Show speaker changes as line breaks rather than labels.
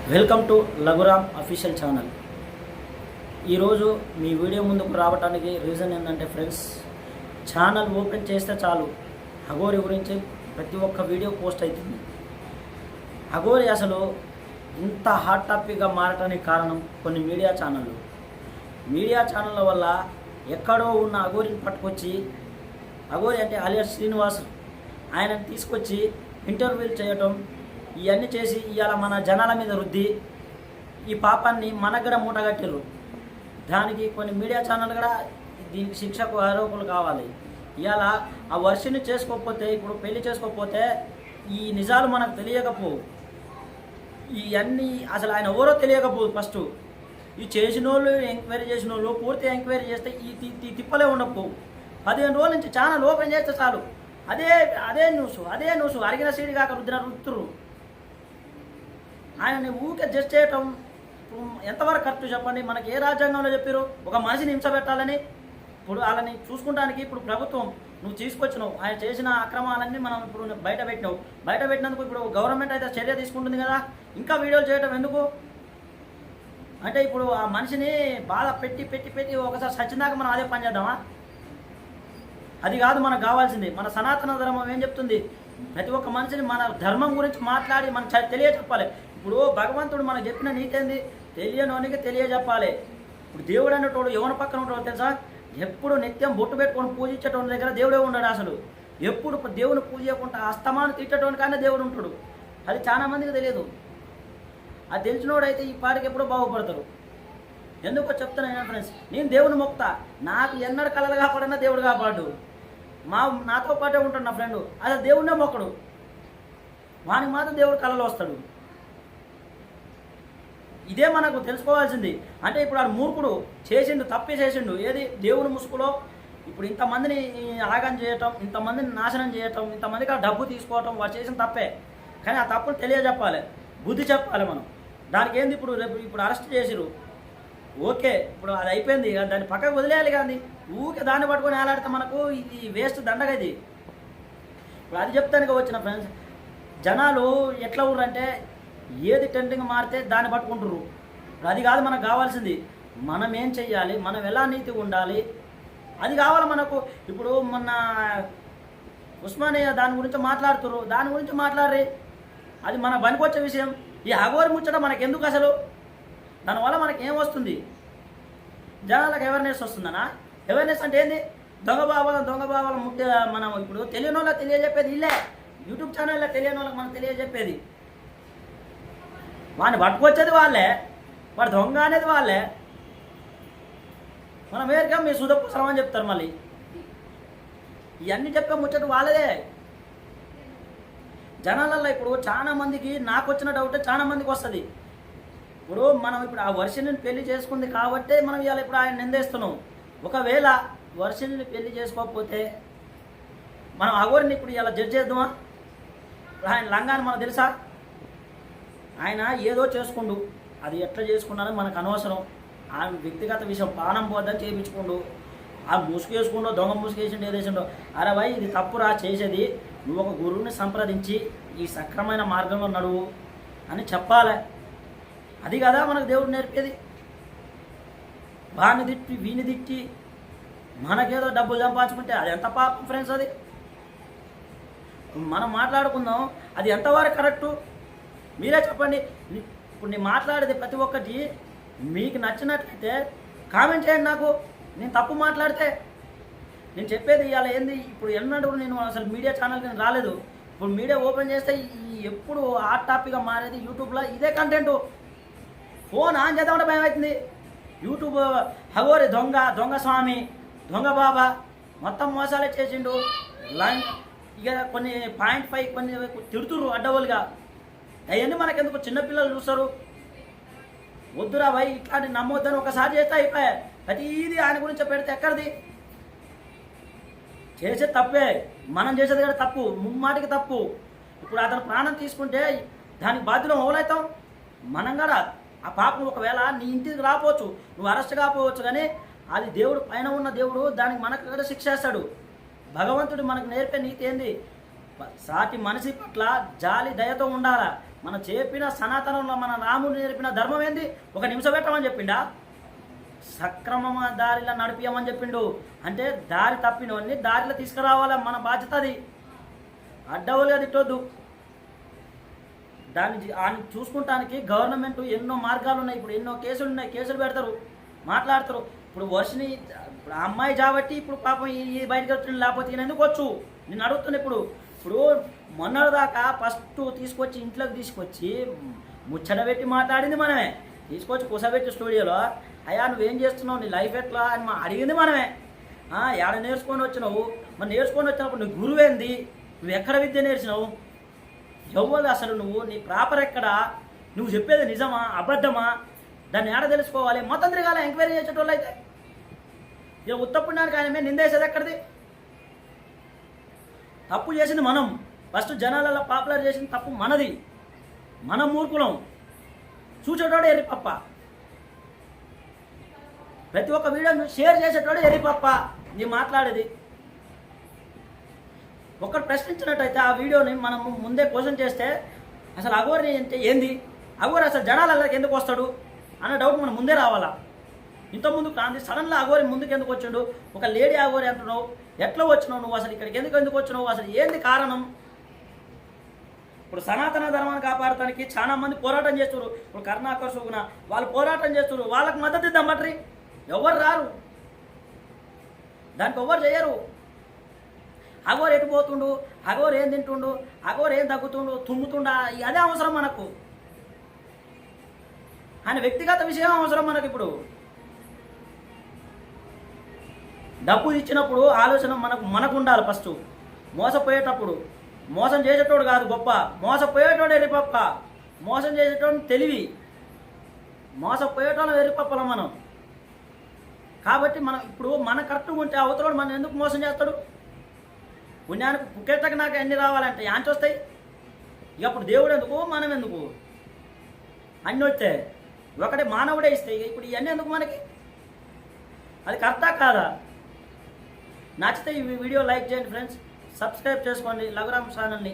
Welcome to Laghuram official channel. ఈరోజు మీ video ముందుకు రావడానికి రీజన్ ఏంటంటే ఫ్రెండ్స్, ఛానల్ ఓపెన్ చేస్తే చాలు అఘోరి గురించి ప్రతి ఒక్క వీడియో పోస్ట్ అవుతుంది. అఘోరి అసలు ఇంత హాట్ టాపిక్గా మారటానికి కారణం కొన్ని మీడియా ఛానళ్ళ వల్ల ఎక్కడో ఉన్న అఘోరిని పట్టుకొచ్చి, అఘోరి అంటే అలియాస్ శ్రీనివాస్, ఆయనను తీసుకొచ్చి ఇంటర్వ్యూలు చేయటం, ఇవన్నీ చేసి ఇవాళ మన జనాల మీద రుద్ది ఈ పాపాన్ని మనకు కూడా మూటగట్టారు. దానికి కొన్ని మీడియా ఛానల్ కూడా దీనికి శిక్షకు ఆరోపణలు కావాలి. ఇవాళ ఆ వర్షిని చేసుకోకపోతే, ఇప్పుడు పెళ్లి చేసుకోకపోతే ఈ నిజాలు మనకు తెలియకపోవు, ఇవన్నీ అసలు ఆయన ఎవరో తెలియకపోవు. ఫస్ట్ ఈ చేసిన వాళ్ళు, ఎంక్వైరీ చేసిన వాళ్ళు పూర్తి ఎంక్వైరీ చేస్తే ఈ తిప్పలే ఉండకపోవు. 15 రోజుల నుంచి ఛానల్ ఓపెన్ చేస్తే చాలు అదే న్యూస్ అరిగిన సీడి కాక రుద్దురు. ఆయనని ఊకే జడ్జ్ చేయటం ఎంతవరకు కరెక్ట్ చెప్పండి? మనకి ఏ రాజ్యాంగంలో చెప్పారు ఒక మనిషిని హింస పెట్టాలని? ఇప్పుడు వాళ్ళని చూసుకుంటానికి ఇప్పుడు ప్రభుత్వం నువ్వు తీసుకొచ్చినావు, ఆయన చేసిన అక్రమాలన్నీ మనం ఇప్పుడు బయట పెట్టినందుకు ఇప్పుడు గవర్నమెంట్ అయితే చర్య తీసుకుంటుంది కదా, ఇంకా వీడియోలు చేయటం ఎందుకు? అంటే ఇప్పుడు ఆ మనిషిని బాధ పెట్టి ఒకసారి సచ్చినాక మనం అదే పని చేద్దామా? అది కాదు మనకు కావాల్సింది. మన సనాతన ధర్మం ఏం చెప్తుంది? ప్రతి ఒక్క మనిషిని మన ధర్మం గురించి మాట్లాడి మనం తెలియజెప్పాలి. ఇప్పుడు భగవంతుడు మనకు చెప్పిన నీతి ఏంది? తెలియనోనికి తెలియజెప్పాలి. ఇప్పుడు దేవుడు అనేటోడు ఎవరి పక్కన ఉంటాడో తెలుసా? ఎప్పుడు నిత్యం బొట్టు పెట్టుకొని పూజించేటోని దగ్గర దేవుడే ఉన్నాడు. అసలు ఎప్పుడు దేవుని పూజ చేయకుండా అస్తమాను తిట్టేటోని కానీ దేవుడు ఉంటాడు. అది చాలా మందికి తెలియదు. అది తెలిసినోడు అయితే ఈ పాటికి ఎప్పుడో బాగుపడతారు. ఎందుకో చెప్తున్నాను ఫ్రెండ్స్, నేను దేవుని మొక్తా, నాకు ఎన్నడూ కలలు కాపాడన్నా దేవుడు కాపాడు. నాతో పాటే ఉంటాడు నా ఫ్రెండు, అసలు దేవుడినే మొక్కడు, వానికి మాత్రం దేవుడు కళలో వస్తాడు. ఇదే మనకు తెలుసుకోవాల్సింది. అంటే ఇప్పుడు ఆ మూర్ఖుడు తప్పే చేసిండు. ఏది? దేవుని ముసుగులో ఇప్పుడు ఇంతమందిని ఆగం చేయటం, ఇంతమందిని నాశనం చేయటం, ఇంతమందికి ఆ డబ్బు తీసుకోవటం, వాడు చేసిన తప్పే. కానీ ఆ తప్పును తెలియజెప్పాలి, బుద్ధి చెప్పాలి మనం. దానికి ఏంది? ఇప్పుడు అరెస్ట్ చేసిరు, ఓకే, ఇప్పుడు అది అయిపోయింది, దాన్ని పక్కకు వదిలేయాలి. కానీ ఊకే దాన్ని పట్టుకొని ఏలాడితే మనకు ఇది వేస్ట్ దండగా. ఇది ఇప్పుడు అది చెప్తానికి వచ్చిన ఫ్రెండ్స్, జనాలు ఎట్లా ఊరంటే ఏది ట్రెండింగ్ మారితే దాన్ని పట్టుకుంటుర్రు. ఇప్పుడు అది కాదు మనకు కావాల్సింది. మనం ఏం చెయ్యాలి, మనం ఎలా నీతిగా ఉండాలి, అది కావాలి మనకు. ఇప్పుడు మొన్న ఉస్మానియా దాని గురించి మాట్లాడుతుర్రు, దాని గురించి మాట్లాడరే, అది మన పనికొచ్చే విషయం. ఈ అఘోరి ముచ్చట మనకెందుకు అసలు? దానివల్ల మనకి ఏం వస్తుంది? జనాలకు అవేర్నెస్ వస్తుందనా? అవేర్నెస్ అంటే ఏంది? దొంగ బాబాల ముట్టే మనం ఇప్పుడు తెలియని వాళ్ళకి తెలియజెప్పేది ఇల్లే, యూట్యూబ్ ఛానల్లో తెలియని వాళ్ళకి మనం తెలియజెప్పేది. వాడిని పట్టుకొచ్చేది వాళ్ళే, వాడు దొంగ అనేది వాళ్ళే. మనం వేరుగా మీ సుధపుసరం అని చెప్తారు. మళ్ళీ ఇవన్నీ చెప్పే ముచ్చట వాళ్ళదే. జనాలలో ఇప్పుడు చాలా మందికి, నాకు వచ్చిన డౌట్ చాలా మందికి వస్తుంది. ఇప్పుడు మనం ఆ వర్షిని పెళ్లి చేసుకుంది కాబట్టి మనం ఇవాళ ఇప్పుడు ఆయన నిందేస్తున్నాం. ఒకవేళ వర్షిని పెళ్లి చేసుకోకపోతే మనం అఘోరిని ఇప్పుడు ఇలా జడ్జ్ చేద్దామా? ఆయన లంగాన్ని మనకు తెలుసా? ఆయన ఏదో చేసుకుండు, అది ఎట్లా చేసుకున్నారో మనకు అనవసరం. ఆ వ్యక్తిగత విషయం, పానం పోద్దని చేయించుకుండు, ఆ ముసుగేసుకుండో, దొంగ ముసుగేసిండు, ఏదేసిండో. అరే భయ్, ఇది తప్పురా చేసేది, నువ్వు ఒక గురువుని సంప్రదించి ఈ సక్రమైన మార్గంలో నడువు అని చెప్పాలి. అది కదా మనకు దేవుడు నేర్పేది. వాడిని తిట్టి వీని తిట్టి మనకేదో డబ్బులు సంపాదించుకుంటే అది ఎంత పాపం ఫ్రెండ్స్? అది మనం మాట్లాడుకుందాం, అది ఎంతవరకు కరెక్టు మీరే చెప్పండి. ఇప్పుడు నేను మాట్లాడేది ప్రతి ఒక్కటి మీకు నచ్చినట్లయితే కామెంట్ చేయండి నాకు. నేను తప్పు మాట్లాడితే నేను చెప్పేది ఇవాళ ఏంది? ఇప్పుడు ఎన్నడూ నేను అసలు మీడియా ఛానల్కి నేను రాలేదు. ఇప్పుడు మీడియా ఓపెన్ చేస్తే ఎప్పుడు హాట్ టాపిక్గా మారేది యూట్యూబ్లో ఇదే కంటెంటు. ఫోన్ ఆన్ చేద్దామంటే భయం అవుతుంది. యూట్యూబ్ అఘోరి దొంగ స్వామి, దొంగ బాబా మొత్తం మోసాలే చేసిండు. ఇక కొన్ని 0.5 కొన్ని తిడుతుర్రు అడ్డవోలుగా. అవన్నీ మనకెందుకు? చిన్నపిల్లలు చూస్తారు. వద్దురా భయ్, ఇట్లాంటి నమ్మొద్దని ఒకసారి చేస్తే అయిపోయాయి. ప్రతిదీ ఆయన గురించి పెడితే ఎక్కడిది? చేసే తప్పే, మనం చేసేది కూడా తప్పు, ముమ్మాటికి తప్పు. ఇప్పుడు అతను ప్రాణం తీసుకుంటే దానికి బాధ్యులం ఎవరైతాం? మనం కూడా. ఆ పాపం ఒకవేళ నీ ఇంటికి రాపోవచ్చు, నువ్వు అరెస్ట్ కాకపోవచ్చు, కానీ అది దేవుడు, పైన ఉన్న దేవుడు దానికి మనకు కూడా శిక్ష వేస్తాడు. భగవంతుడు మనకు నేర్పే నీతి ఏంది? సాటి మనిషి పట్ల జాలి దయతో ఉండాలా. మన చెప్పిన సనాతనంలో మన రాముడు నేర్పిన ధర్మం ఏంది? ఒక నిమిషం పెట్టమని చెప్పిండా? సక్రమ దారిలో నడిపియమని చెప్పిండు. అంటే దారి తప్పినవన్నీ దారిలో తీసుకురావాల, మన బాధ్యత అది. అడ్డవులుగా తిట్టొద్దు. ఆయన చూసుకుంటానికి గవర్నమెంట్ ఎన్నో మార్గాలు ఉన్నాయి. ఇప్పుడు ఎన్నో కేసులు ఉన్నాయి, కేసులు పెడతారు, మాట్లాడతారు. ఇప్పుడు వర్షిని ఇప్పుడు ఆ అమ్మాయి కాబట్టి ఇప్పుడు పాపం ఈ బయటకు వచ్చిన, లేకపోతే ఈయన ఎందుకు వచ్చు? నేను అడుగుతున్నా. ఇప్పుడు మొన్నటి దాకా ఫస్ట్ తీసుకొచ్చి ఇంట్లోకి తీసుకొచ్చి ముచ్చట పెట్టి మాట్లాడింది మనమే. తీసుకొచ్చి కుసబెట్టి స్టూడియోలో, అయ్యా నువ్వేం చేస్తున్నావు, నీ లైఫ్ ఎట్లా అని అడిగింది మనమే. ఏడ నేర్చుకొని వచ్చినావు? మరి నేర్చుకొని వచ్చినప్పుడు నీ గురువేంది? నువ్వు ఎక్కడ విద్య నేర్చినావు? ఎవ్వరు అసలు నువ్వు? నీ ప్రాపర్ ఎక్కడా? నువ్వు చెప్పేది నిజమా అబద్ధమా? దాన్ని ఏడ తెలుసుకోవాలి? మొత్తం తిరగాల ఎంక్వైరీ చేసేటోళ్ళు అయితే. ఇక ఉత్తపుణ్యానికి ఆయన మీద నిందేసేది ఎక్కడిది? తప్పు చేసింది మనం. ఫస్ట్ జనాలలో పాపులర్ చేసిన తప్పు మనది. మనం మూర్ఖులం. చూసేటోడు ఎరిపప్ప. ప్రతి ఒక్క వీడియోను షేర్ చేసేటోడు ఎరిపప్ప. నీ మాట్లాడేది ఒకరు ప్రశ్నించినట్టయితే ఆ వీడియోని మనం ముందే క్వశ్చన్ చేస్తే అసలు అఘోరి అంటే ఏంది, అఘోరి అసలు జనాలకి ఎందుకు వస్తాడు అన్న డౌట్ మనం ముందే రావాలా. ఇంతకుముందు కాంతి సడన్గా అఘోరి ముందుకు ఎందుకు వచ్చిండు? ఒక లేడీ అఘోరి అంటున్నావు, ఎట్లా వచ్చినావు నువ్వు? అసలు ఇక్కడికి ఎందుకు వచ్చినావు? అసలు ఏంది కారణం? ఇప్పుడు సనాతన ధర్మాన్ని కాపాడటానికి చాలా మంది పోరాటం చేస్తున్నారు. ఇప్పుడు కరుణాకర్ సుగుణ వాళ్ళు పోరాటం చేస్తున్నారు. వాళ్ళకి మద్దతు ఇద్దాం బట్రి. ఎవరు రారు, దానికి ఎవరు చేయరు. అఘోరు ఎటు పోతుండు, అఘోరు ఏం తింటుండు, అఘోరు ఏం తగ్గుతుండు, తుమ్ముతుండా, అదే అవసరం మనకు. ఆయన వ్యక్తిగత విషయం అవసరం మనకు. ఇప్పుడు డబ్బు ఇచ్చినప్పుడు ఆలోచన మనకు ఉండాలి ఫస్ట్. మోసపోయేటప్పుడు మోసం చేసేటోడు కాదు గొప్ప, మోసపోయేటోడు ఎరిపప్ప. మోసం చేసేటోడు తెలివి, మోసపోయేటోళ్ళం ఎరిపప్పలం మనం. కాబట్టి మనం ఇప్పుడు మన కరెక్ట్గా ఉంటే అవతలోడు మనం ఎందుకు మోసం చేస్తాడు? పుణ్యానికి పుక్కెట్టకు నాకు అన్ని రావాలంటే యాంచి వస్తాయి. ఇక అప్పుడు దేవుడు ఎందుకు, మనం ఎందుకు? అన్నీ వస్తే ఒకటే మానవుడే ఇస్తాయి. ఇప్పుడు ఇవన్నీ ఎందుకు మనకి? అది కరెక్టా కాదా? నచ్చితే ఈ వీడియో లైక్ చేయండి ఫ్రెండ్స్, సబ్స్క్రైబ్ చేసుకోండి లఘురామ్ ఛానల్ని.